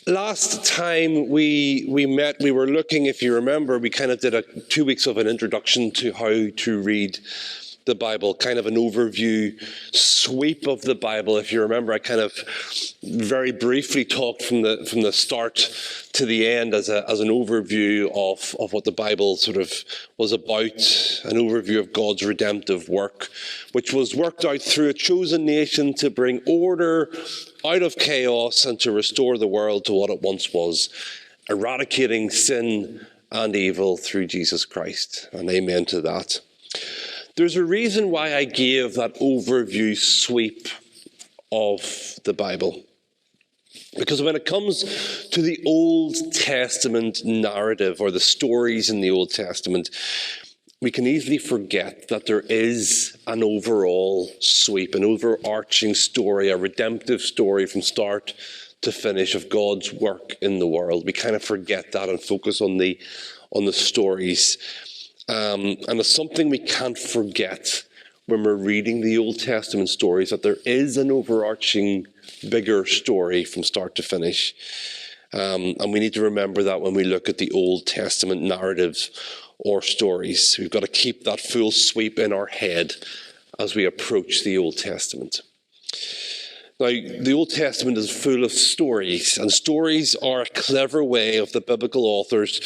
Last time we met, we were looking, if you remember, we kind of did 2 weeks of an introduction to how to read the Bible, kind of an overview sweep of the Bible. If you remember, I kind of very briefly talked from the start to the end as an overview of what the Bible sort of was about, an overview of God's redemptive work, which was worked out through a chosen nation to bring order out of chaos and to restore the world to what it once was, eradicating sin and evil through Jesus Christ. And amen to that. There's a reason why I gave that overview sweep of the Bible. Because when it comes to the Old Testament narrative or the stories in the Old Testament, we can easily forget that there is an overall sweep, an overarching story, a redemptive story from start to finish of God's work in the world. We kind of forget that and focus on the stories. And it's something we can't forget when we're reading the Old Testament stories, that there is an overarching, bigger story from start to finish. And we need to remember that when we look at the Old Testament narratives or stories. We've got to keep that full sweep in our head as we approach the Old Testament. Now, the Old Testament is full of stories, and stories are a clever way of the biblical authors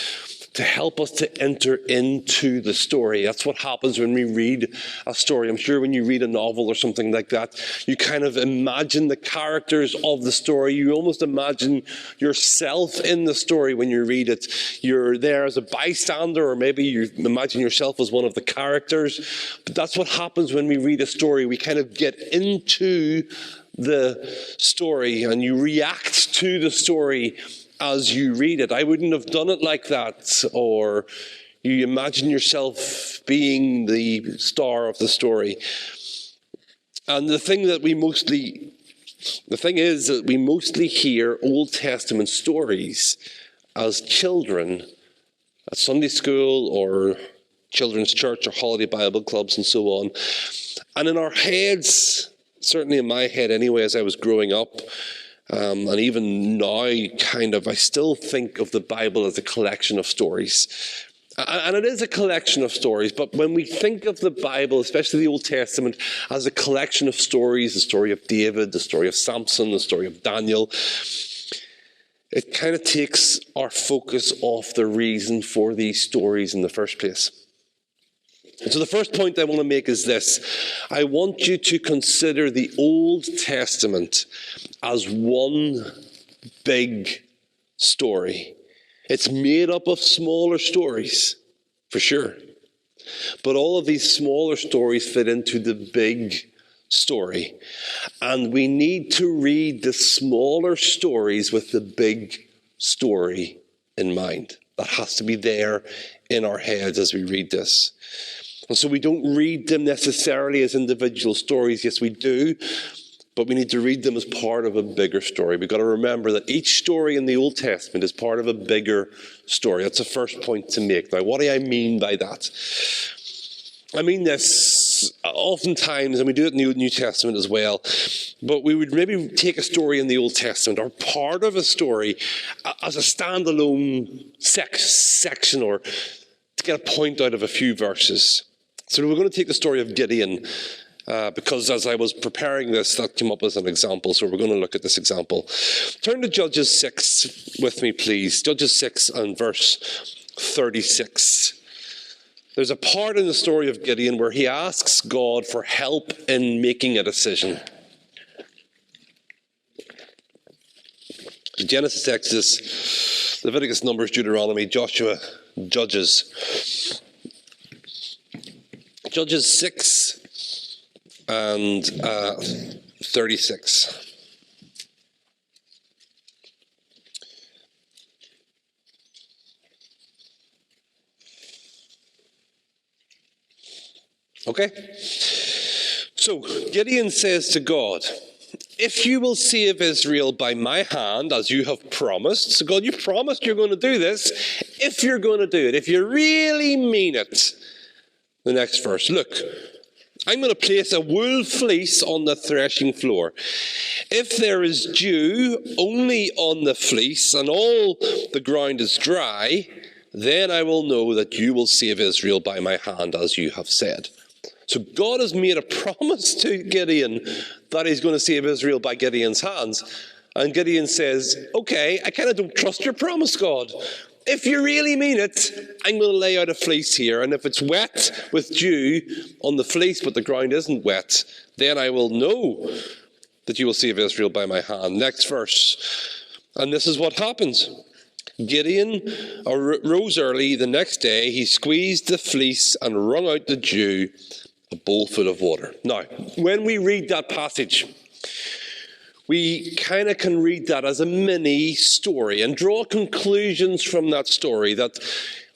to help us to enter into the story. That's what happens when we read a story. I'm sure when you read a novel or something like that, you kind of imagine the characters of the story. You almost imagine yourself in the story when you read it. You're there as a bystander, or maybe you imagine yourself as one of the characters. But that's what happens when we read a story. We kind of get into the story, and you react to the story as you read it. I wouldn't have done it like that. Or you imagine yourself being the star of the story. And the thing is that we mostly hear Old Testament stories as children at Sunday school or children's church or holiday Bible clubs and so on. And in our heads, certainly in my head anyway, as I was growing up, and even now, I still think of the Bible as a collection of stories. And it is a collection of stories, but when we think of the Bible, especially the Old Testament, as a collection of stories, the story of David, the story of Samson, the story of Daniel, it kind of takes our focus off the reason for these stories in the first place. And so the first point I want to make is this. I want you to consider the Old Testament as one big story. It's made up of smaller stories, for sure. But all of these smaller stories fit into the big story. And we need to read the smaller stories with the big story in mind. That has to be there in our heads as we read this. And so we don't read them necessarily as individual stories. Yes, we do, but we need to read them as part of a bigger story. We've got to remember that each story in the Old Testament is part of a bigger story. That's the first point to make. Now, what do I mean by that? I mean this oftentimes, and we do it in the New Testament as well, but we would maybe take a story in the Old Testament or part of a story as a standalone section or to get a point out of a few verses. So we're going to take the story of Gideon because as I was preparing this, that came up as an example. So we're going to look at this example. Turn to Judges 6 with me, please. Judges 6 and verse 36. There's a part in the story of Gideon where he asks God for help in making a decision. Genesis, Exodus, Leviticus, Numbers, Deuteronomy, Joshua, Judges. Judges 6 and 36. Okay? So, Gideon says to God, if you will save Israel by my hand, as you have promised. So God, you've promised you're going to do this. If you're going to do it, if you really mean it. The next verse, look, I'm going to place a wool fleece on the threshing floor. If there is dew only on the fleece and all the ground is dry, then I will know that you will save Israel by my hand, as you have said. So God has made a promise to Gideon that he's going to save Israel by Gideon's hands. And Gideon says, okay, I kind of don't trust your promise, God. If you really mean it, I'm going to lay out a fleece here. And if it's wet with dew on the fleece, but the ground isn't wet, then I will know that you will save Israel by my hand. Next verse. And this is what happens. Gideon rose early the next day. He squeezed the fleece and wrung out the dew, a bowl full of water. Now, when we read that passage, we kind of can read that as a mini story and draw conclusions from that story that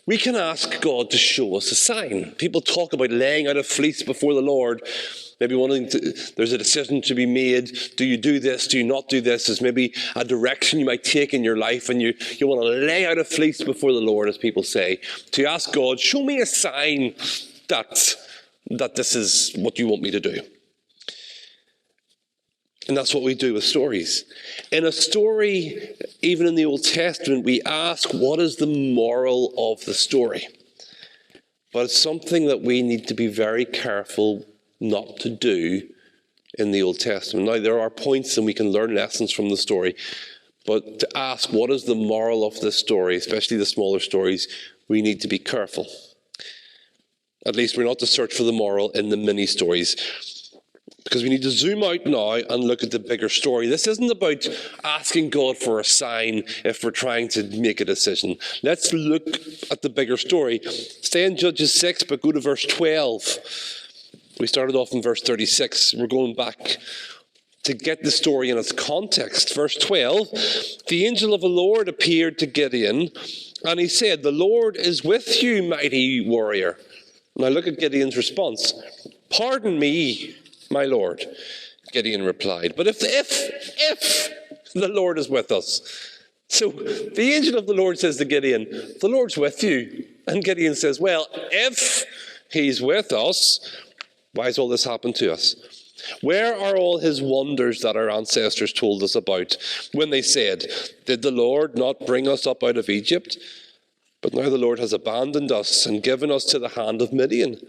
we can ask God to show us a sign. People talk about laying out a fleece before the Lord, maybe there's a decision to be made. Do you do this? Do you not do this? There's maybe a direction you might take in your life, and you want to lay out a fleece before the Lord, as people say, to ask God, show me a sign that this is what you want me to do. And that's what we do with stories. In a story, even in the Old Testament, we ask, what is the moral of the story? But it's something that we need to be very careful not to do in the Old Testament. Now, there are points and we can learn lessons from the story, but to ask, what is the moral of this story, especially the smaller stories, we need to be careful. At least we're not to search for the moral in the mini stories, because we need to zoom out now and look at the bigger story. This isn't about asking God for a sign if we're trying to make a decision. Let's look at the bigger story. Stay in Judges 6, but go to verse 12. We started off in verse 36. We're going back to get the story in its context. Verse 12, the angel of the Lord appeared to Gideon, and he said, "The Lord is with you, mighty warrior." Now look at Gideon's response. "Pardon me, my Lord," Gideon replied, "but if the Lord is with us." So the angel of the Lord says to Gideon, the Lord's with you. And Gideon says, well, if he's with us, why has all this happened to us? Where are all his wonders that our ancestors told us about when they said, "Did the Lord not bring us up out of Egypt? But now the Lord has abandoned us and given us to the hand of Midian."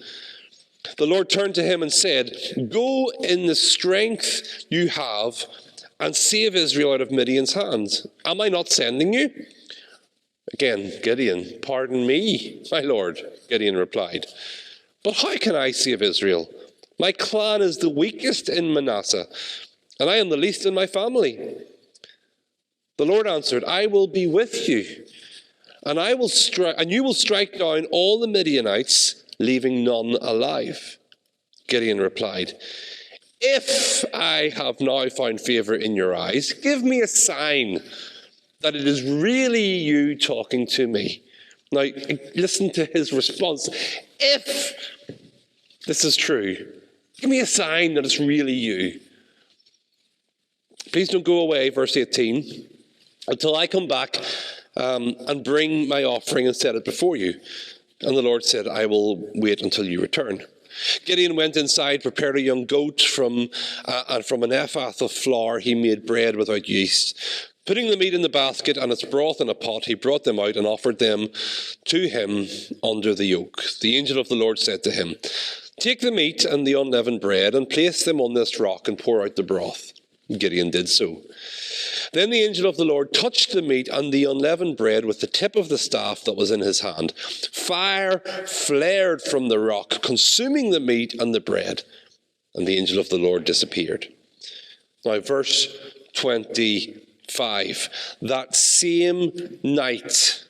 The Lord turned to him and said, "Go in the strength you have and save Israel out of Midian's hands. Am I not sending you?" Again, Gideon, "Pardon me, my Lord," Gideon replied, "but how can I save Israel? My clan is the weakest in Manasseh, and I am the least in my family." The Lord answered, "I will be with you, and you will strike down all the Midianites, leaving none alive." Gideon replied, "If I have now found favor in your eyes, give me a sign that it is really you talking to me." Now, listen to his response. If this is true, give me a sign that it's really you. Please don't go away, verse 18, until I come back and bring my offering and set it before you. And the Lord said, "I will wait until you return." Gideon went inside, prepared a young goat, and from an ephah of flour he made bread without yeast. Putting the meat in the basket and its broth in a pot, he brought them out and offered them to him under the yoke. The angel of the Lord said to him, "Take the meat and the unleavened bread and place them on this rock and pour out the broth." Gideon did so. Then the angel of the Lord touched the meat and the unleavened bread with the tip of the staff that was in his hand. Fire flared from the rock, consuming the meat and the bread, and the angel of the Lord disappeared. Now, verse 25. That same night,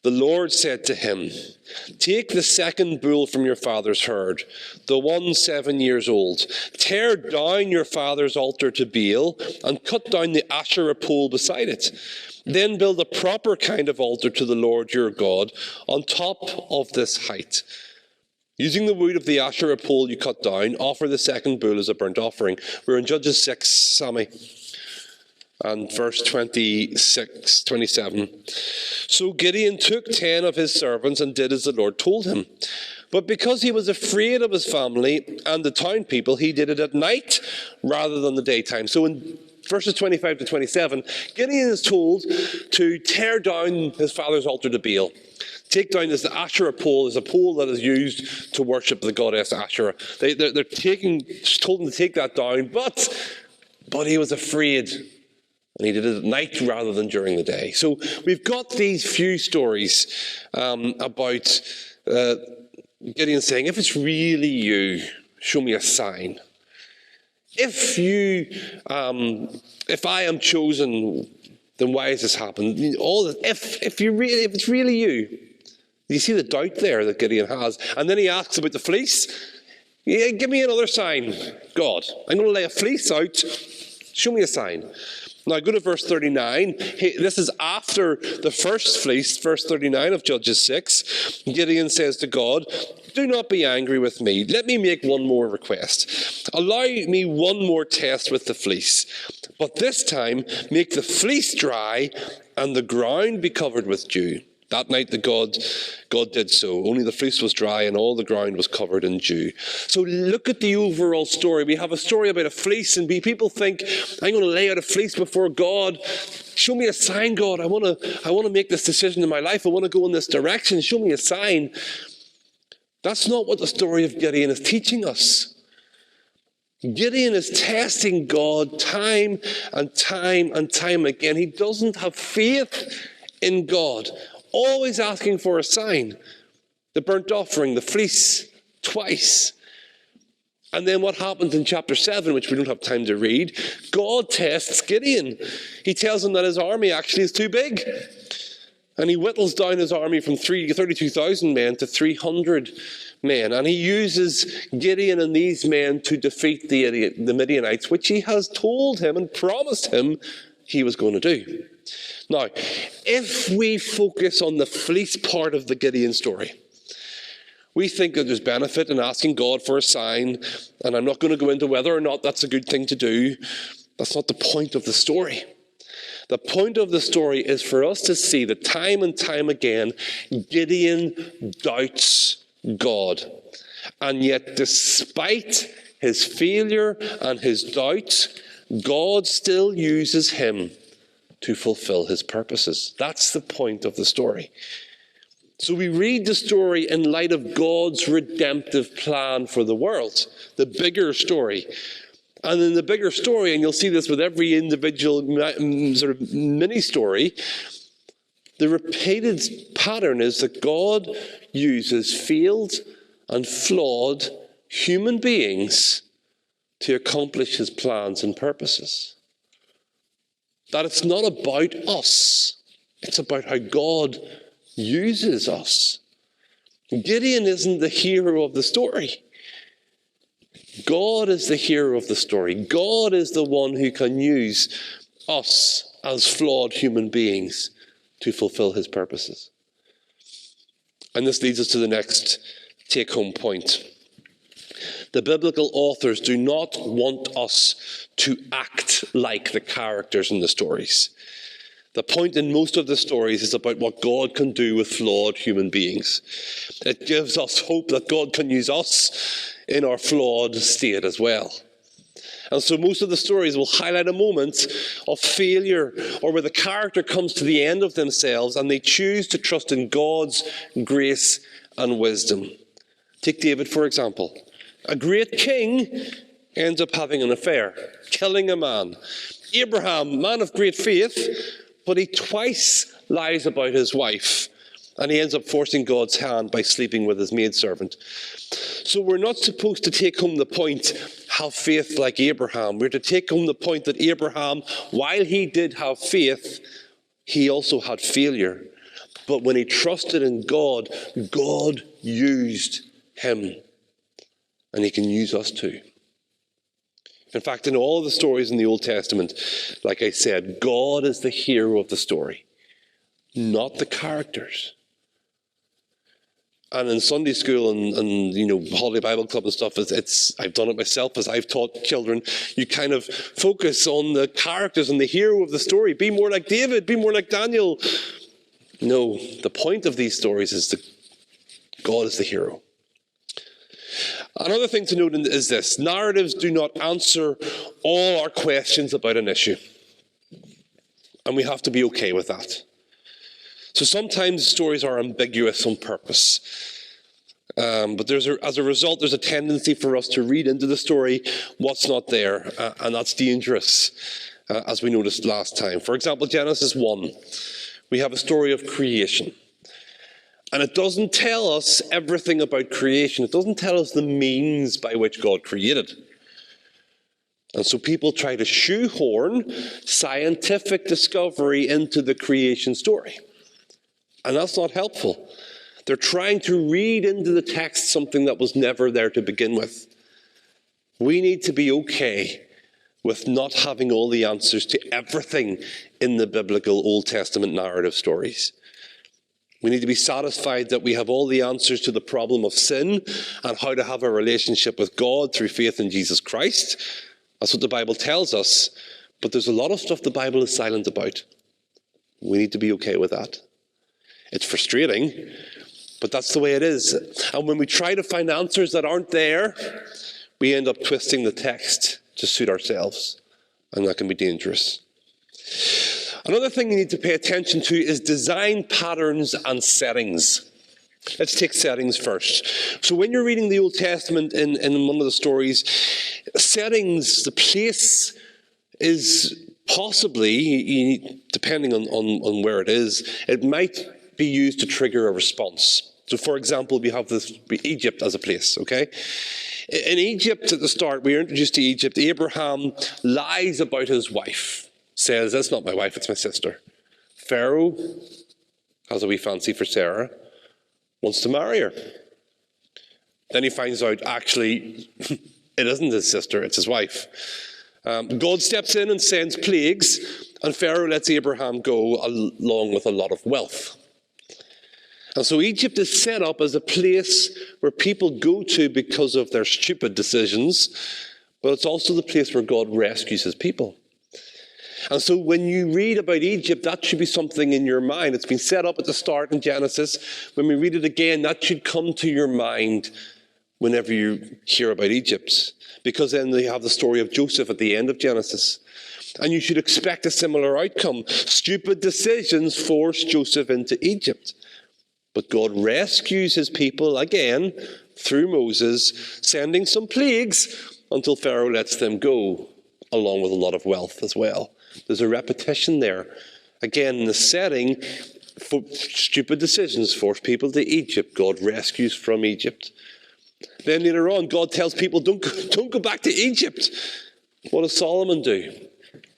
the Lord said to him, "Take the second bull from your father's herd, the one 7 years old. Tear down your father's altar to Baal and cut down the Asherah pole beside it. Then build a proper kind of altar to the Lord your God on top of this height. Using the wood of the Asherah pole you cut down, offer the second bull as a burnt offering." We're in Judges 6, Sammy. And verse 27. So Gideon took 10 of his servants and did as the Lord told him. But because he was afraid of his family and the town people, he did it at night rather than the daytime. So in verses 25 to 27, Gideon is told to tear down his father's altar to Baal. Take down this Asherah pole, is a pole that is used to worship the goddess Asherah. They're told him to take that down, but he was afraid. And he did it at night rather than during the day. So we've got these few stories about Gideon saying, if it's really you, show me a sign. If I am chosen, then why has this happened? If it's really you. You see the doubt there that Gideon has. And then he asks about the fleece. Yeah, give me another sign, God. I'm going to lay a fleece out. Show me a sign. Now go to verse 39. This is after the first fleece, verse 39 of Judges 6. Gideon says to God, do not be angry with me. Let me make one more request. Allow me one more test with the fleece. But this time, make the fleece dry and the ground be covered with dew. That night God did so. Only the fleece was dry and all the ground was covered in dew. So look at the overall story. We have a story about a fleece, and people think, I'm going to lay out a fleece before God. Show me a sign, God. I want to make this decision in my life. I want to go in this direction. Show me a sign. That's not what the story of Gideon is teaching us. Gideon is testing God time and time and time again. He doesn't have faith in God. Always asking for a sign. The burnt offering, the fleece, twice. And then what happens in chapter 7, which we don't have time to read, God tests Gideon. He tells him that his army actually is too big. And he whittles down his army from 32,000 men to 300 men. And he uses Gideon and these men to defeat the Midianites, which he has told him and promised him he was going to do. Now, if we focus on the fleece part of the Gideon story, we think that there's benefit in asking God for a sign, and I'm not going to go into whether or not that's a good thing to do. That's not the point of the story. The point of the story is for us to see that time and time again, Gideon doubts God. And yet, despite his failure and his doubts, God still uses him to fulfill his purposes. That's the point of the story. So we read the story in light of God's redemptive plan for the world, the bigger story. And in the bigger story, and you'll see this with every individual sort of mini story, the repeated pattern is that God uses failed and flawed human beings to accomplish his plans and purposes. That it's not about us. It's about how God uses us. Gideon isn't the hero of the story. God is the hero of the story. God is the one who can use us as flawed human beings to fulfill his purposes. And this leads us to the next take-home point. The biblical authors do not want us to act like the characters in the stories. The point in most of the stories is about what God can do with flawed human beings. It gives us hope that God can use us in our flawed state as well. And so most of the stories will highlight a moment of failure or where the character comes to the end of themselves and they choose to trust in God's grace and wisdom. Take David, for example. A great king ends up having an affair, killing a man. Abraham, man of great faith, but he twice lies about his wife, and he ends up forcing God's hand by sleeping with his maidservant. So we're not supposed to take home the point, have faith like Abraham. We're to take home the point that Abraham, while he did have faith, he also had failure. But when he trusted in God, God used him. And he can use us too. In fact, in all the stories in the Old Testament, like I said, God is the hero of the story, not the characters. And in Sunday school and Holiday Bible Club and stuff, I've done it myself as I've taught children. You kind of focus on the characters and the hero of the story. Be more like David, be more like Daniel. No, the point of these stories is that God is the hero. Another thing to note is this: narratives do not answer all our questions about an issue. And we have to be okay with that. So sometimes stories are ambiguous on purpose. But as a result, there's a tendency for us to read into the story what's not there. And that's dangerous, as we noticed last time. For example, Genesis 1, we have a story of creation. And it doesn't tell us everything about creation. It doesn't tell us the means by which God created. And so people try to shoehorn scientific discovery into the creation story. And that's not helpful. They're trying to read into the text something that was never there to begin with. We need to be okay with not having all the answers to everything in the biblical Old Testament narrative stories. We need to be satisfied that we have all the answers to the problem of sin and how to have a relationship with God through faith in Jesus Christ. That's what the Bible tells us. But there's a lot of stuff the Bible is silent about. We need to be okay with that. It's frustrating, but that's the way it is. And when we try to find answers that aren't there, we end up twisting the text to suit ourselves. And that can be dangerous. Another thing you need to pay attention to is design patterns and settings. Let's take settings first. So when you're reading the Old Testament in one of the stories, settings, the place is possibly, depending on where it is, it might be used to trigger a response. So for example, we have Egypt as a place, okay? In Egypt at the start, we are introduced to Egypt. Abraham lies about his wife, says, "That's not my wife, it's my sister." Pharaoh has a wee fancy for Sarah, wants to marry her. Then he finds out, actually, it isn't his sister, it's his wife. God steps in and sends plagues, and Pharaoh lets Abraham go along with a lot of wealth. And so Egypt is set up as a place where people go to because of their stupid decisions, but it's also the place where God rescues his people. And so when you read about Egypt, that should be something in your mind. It's been set up at the start in Genesis. When we read it again, that should come to your mind whenever you hear about Egypt. Because then they have the story of Joseph at the end of Genesis. And you should expect a similar outcome. Stupid decisions force Joseph into Egypt. But God rescues his people again through Moses, sending some plagues until Pharaoh lets them go, along with a lot of wealth as well. There's a repetition there. Again, in the setting, stupid decisions force people to Egypt. God rescues from Egypt. Then later on, God tells people, don't go back to Egypt. What does Solomon do?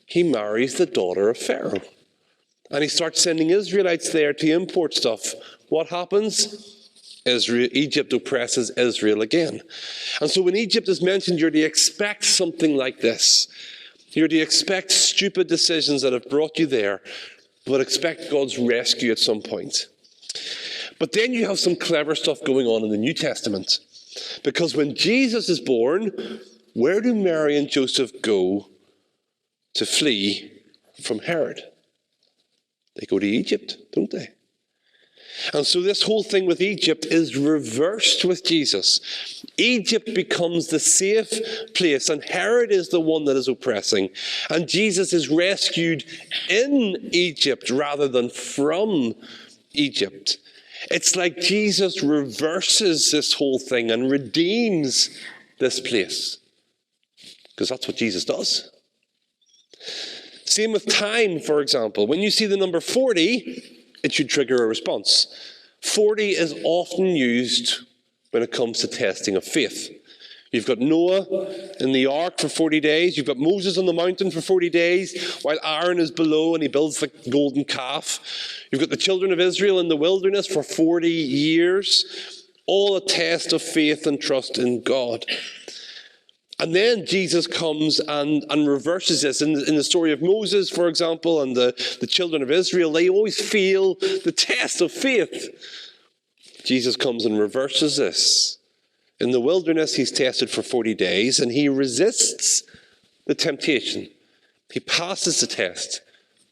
He marries the daughter of Pharaoh. And he starts sending Israelites there to import stuff. What happens? Egypt oppresses Israel again. And so when Egypt is mentioned, you're to expect something like this. You're to expect stupid decisions that have brought you there, but expect God's rescue at some point. But then you have some clever stuff going on in the New Testament. Because when Jesus is born, where do Mary and Joseph go to flee from Herod? They go to Egypt, don't they? And so this whole thing with Egypt is reversed with Jesus. Egypt becomes the safe place, and Herod is the one that is oppressing. And Jesus is rescued in Egypt rather than from Egypt. It's like Jesus reverses this whole thing and redeems this place. Because that's what Jesus does. Same with time, for example. When you see the number 40, it should trigger a response. 40 is often used when it comes to testing of faith. You've got Noah in the ark for 40 days. You've got Moses on the mountain for 40 days while Aaron is below and he builds the golden calf. You've got the children of Israel in the wilderness for 40 years. All a test of faith and trust in God. And then Jesus comes and reverses this. In the story of Moses, for example, and the children of Israel, they always fail the test of faith. Jesus comes and reverses this. In the wilderness, he's tested for 40 days, and he resists the temptation. He passes the test.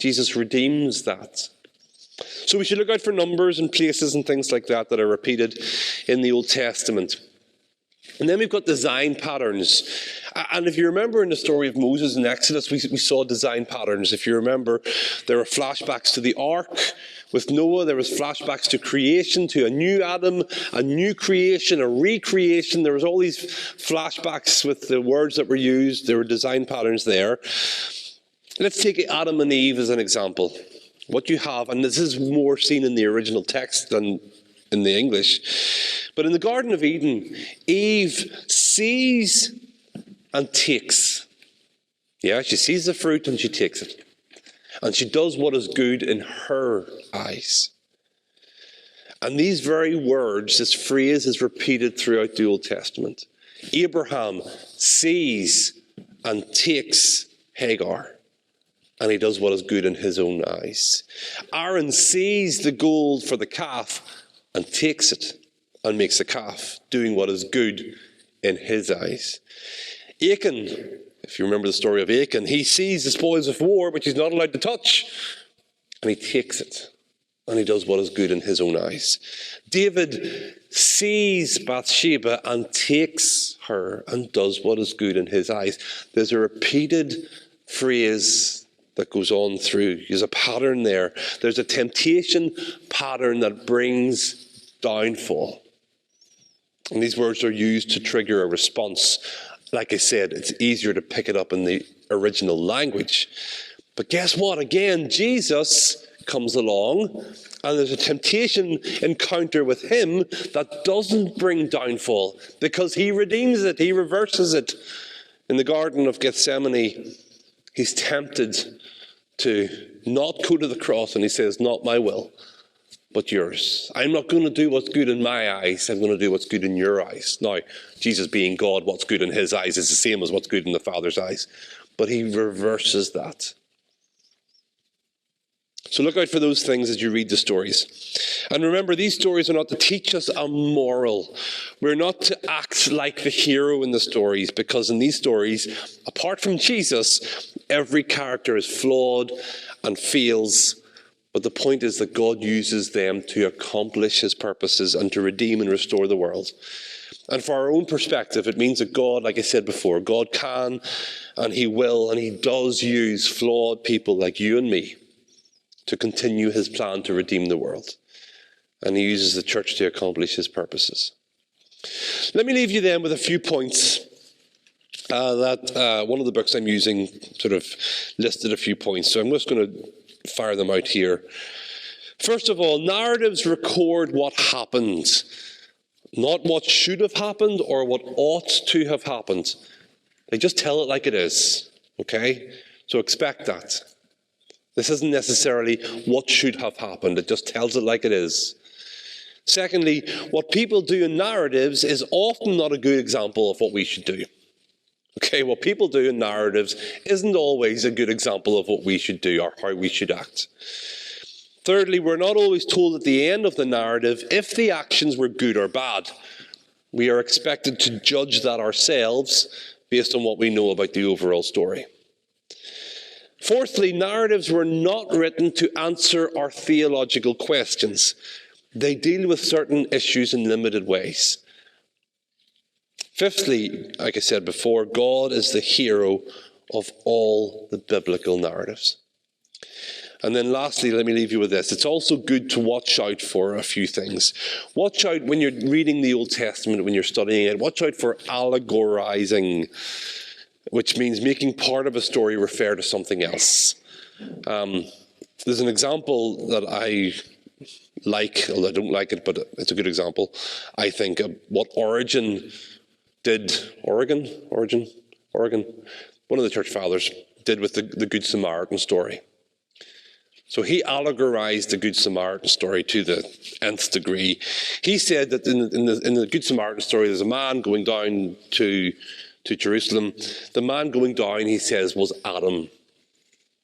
Jesus redeems that. So we should look out for numbers and places and things like that that are repeated in the Old Testament. And then we've got design patterns. And if you remember in the story of Moses in Exodus, we saw design patterns. If you remember, there were flashbacks to the ark. With Noah, there was flashbacks to creation, to a new Adam, a new creation, a recreation. There was all these flashbacks with the words that were used. There were design patterns there. Let's take Adam and Eve as an example. What you have, and this is more seen in the original text than in the English, but in the Garden of Eden, Eve sees and takes. Yeah, she sees the fruit and she takes it. And she does what is good in her eyes. And these very words, this phrase is repeated throughout the Old Testament. Abraham sees and takes Hagar, and he does what is good in his own eyes. Aaron sees the gold for the calf and takes it and makes a calf, doing what is good in his eyes. Achan, if you remember the story of Achan, he sees the spoils of war, which he's not allowed to touch, and he takes it, and he does what is good in his own eyes. David sees Bathsheba and takes her and does what is good in his eyes. There's a repeated phrase that goes on through. There's a pattern there. There's a temptation pattern that brings downfall. And these words are used to trigger a response. Like I said, it's easier to pick it up in the original language. But guess what? Again, Jesus comes along, and there's a temptation encounter with him that doesn't bring downfall, because he redeems it, he reverses it. In the Garden of Gethsemane, he's tempted to not go to the cross, and he says, not my will, but yours. I'm not going to do what's good in my eyes. I'm going to do what's good in your eyes. Now, Jesus being God, what's good in his eyes is the same as what's good in the Father's eyes. But he reverses that. So look out for those things as you read the stories. And remember, these stories are not to teach us a moral. We're not to act like the hero in the stories, because in these stories, apart from Jesus, every character is flawed and fails. But the point is that God uses them to accomplish his purposes and to redeem and restore the world. And for our own perspective, it means that God, like I said before, God can and he will and he does use flawed people like you and me to continue his plan to redeem the world. And he uses the church to accomplish his purposes. Let me leave you then with a few points that one of the books I'm using sort of listed a few points. So I'm just going to fire them out here. First of all, narratives record what happened, not what should have happened or what ought to have happened. They just tell it like it is, okay? So expect that. This isn't necessarily what should have happened. It just tells it like it is. Secondly, what people do in narratives is often not a good example of what we should do. Okay, what people do in narratives isn't always a good example of what we should do or how we should act. Thirdly, we're not always told at the end of the narrative if the actions were good or bad. We are expected to judge that ourselves based on what we know about the overall story. Fourthly, narratives were not written to answer our theological questions. They deal with certain issues in limited ways. Fifthly, like I said before, God is the hero of all the biblical narratives. And then lastly, let me leave you with this. It's also good to watch out for a few things. Watch out when you're reading the Old Testament, when you're studying it. Watch out for allegorizing, which means making part of a story refer to something else. There's an example that I like, although I don't like it, but it's a good example, I think, of what Origen did. Origen, one of the church fathers, did with the Good Samaritan story. So he allegorized the Good Samaritan story to the nth degree. He said that in the Good Samaritan story, there's a man going down to Jerusalem. The man going down, he says, was Adam.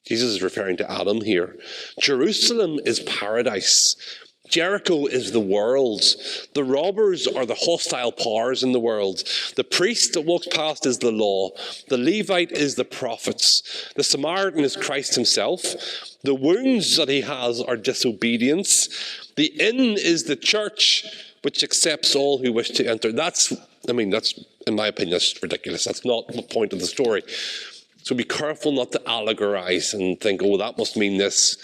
Jesus is referring to Adam here. Jerusalem is paradise. Jericho is the world. The robbers are the hostile powers in the world. The priest that walks past is the law. The Levite is the prophets. The Samaritan is Christ himself. The wounds that he has are disobedience. The inn is the church, which accepts all who wish to enter. That's I mean, that's, in my opinion, that's ridiculous. That's not the point of the story. So be careful not to allegorize and think, oh, that must mean this.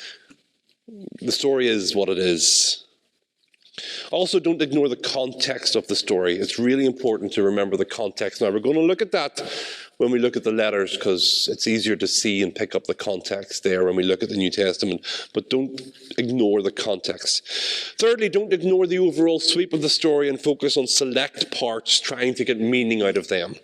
The story is what it is. Also, don't ignore the context of the story. It's really important to remember the context. Now, we're going to look at that when we look at the letters, because it's easier to see and pick up the context there when we look at the New Testament. But don't ignore the context. Thirdly, don't ignore the overall sweep of the story and focus on select parts, trying to get meaning out of them.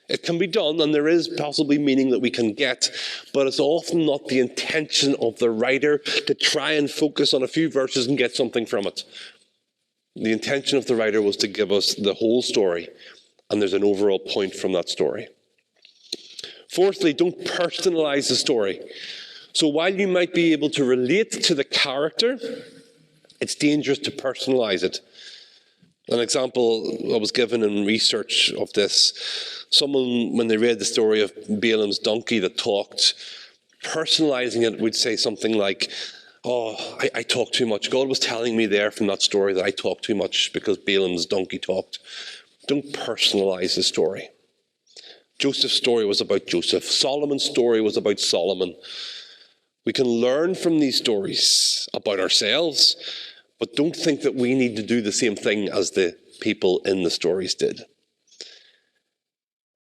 It can be done, and there is possibly meaning that we can get, but it's often not the intention of the writer to try and focus on a few verses and get something from it. The intention of the writer was to give us the whole story, and there's an overall point from that story. Fourthly, don't personalize the story. So while you might be able to relate to the character, it's dangerous to personalize it. An example I was given in research of this, someone, when they read the story of Balaam's donkey that talked, personalizing it would say something like, oh, I talk too much. God was telling me there from that story that I talk too much because Balaam's donkey talked. Don't personalize the story. Joseph's story was about Joseph. Solomon's story was about Solomon. We can learn from these stories about ourselves, but don't think that we need to do the same thing as the people in the stories did.